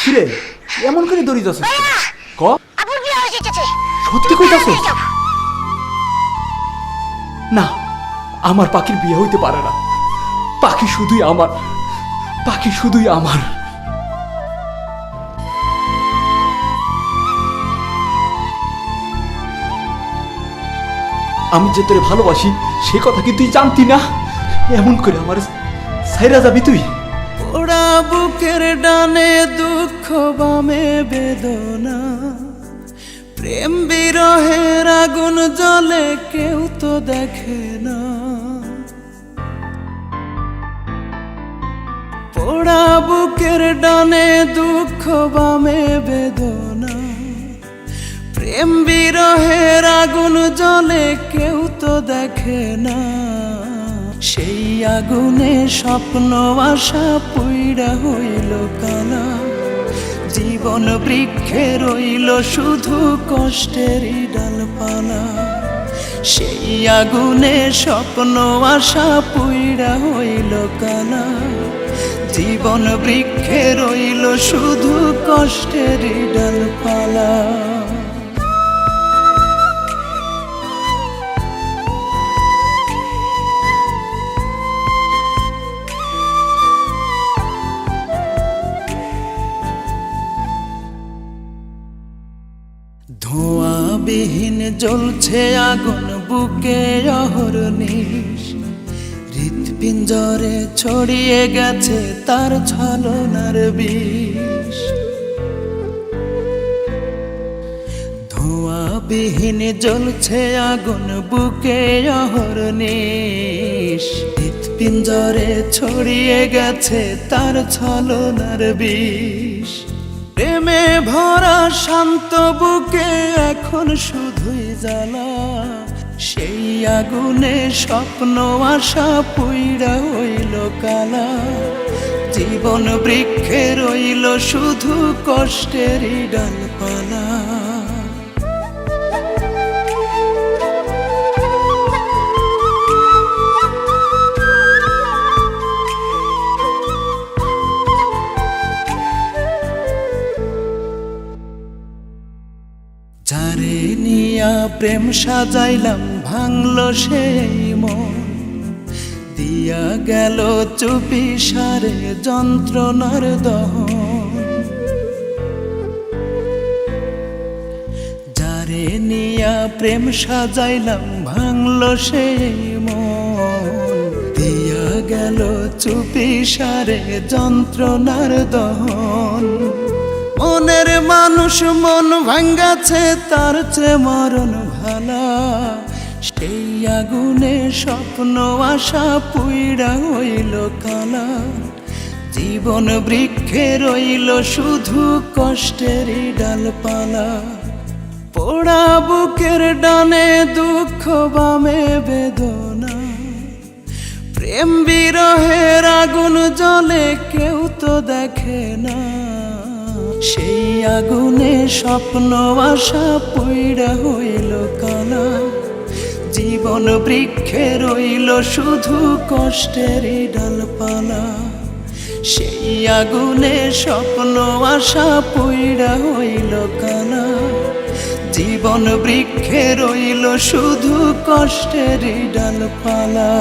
কিরে এমন করে দড়ি যাচ্ছিস ক আপুর বিয়ে হয়ে যেতেছে। সত্যি কইতাছিস? না, আমার পাখির বিয়ে হইতে পারে না। পাখি শুধুই আমার, পাখি শুধুই আমার। আমি যে তোরে ভালোবাসি সে কথা কি তুই জানতি না? এমন করে আমার ছাইরা যাবি তুই? পোড়া বুকের ডানে দুঃখ বামে বেদনা, প্রেম বিরহের আগুন জ্বলে কেউ তো দেখে না। পোড়া বুকের ডানে দুঃখ বামে বেদনা, প্রেম বিরহের আগুন জ্বলে কেউ তো দেখে না। সেই আগুনে স্বপ্ন আশা পুইড়া হইল কানা, জীবন বৃক্ষে রইল শুধু কষ্টেরই ডালপালা। সেই আগুনে স্বপ্ন আশা পুইড়া হইল কানা, জীবন বৃক্ষে রইল শুধু কষ্টেরই ডালপালা। ধোঁয়াবিহীন জ্বলছে আগুন বুকে অহর্নিশ, হৃৎপিঞ্জরে ছড়িয়ে গেছে তার ছলনার বিষ। ধোঁয়াবিহীন জ্বলছে আগুন বুকে অহর্নিশ, হৃৎপিঞ্জরে ছড়িয়ে গেছে তার ছলনার বিষ। প্রেমে ভরা শান্ত বুকে এখন শুধুই জ্বালা, সেই আগুনে স্বপ্ন আশা পুইড়া হইল কালা। জীবন বৃক্ষে রইল শুধু কষ্টেরই ডালপালা। যারে নিয়া প্রেম সাজাইলাম ভাঙল সেই মন, দিয়া গেল চুপি সারে যন্ত্রণার দহন। যারে নিয়া প্রেম সাজাইলাম ভাঙল সেই মন, দিয়া গেল চুপি সারে যন্ত্রণার দহন। মনের মানুষ মন ভাঙ্গাছে তার চেয়ে মরণ ভালা, সেই আগুনে স্বপ্ন আশা পুইড়া হইল কালা। জীবন বৃক্ষে রইল শুধু কষ্টেরই ডালপালা। পোড়া বুকের ডানে দুঃখ বামে বেদনা, প্রেম বিরহের আগুন জ্বলে কেউ তো দেখে না। সেই আগুনে স্বপ্ন আশা পুইড়া হইল কালা, জীবন বৃক্ষে রইল শুধু কষ্টেরই ডালপালা। সেই আগুনে স্বপ্ন আশা পুইড়া হইল কালা, জীবন বৃক্ষে রইল শুধু কষ্টেরই ডালপালা।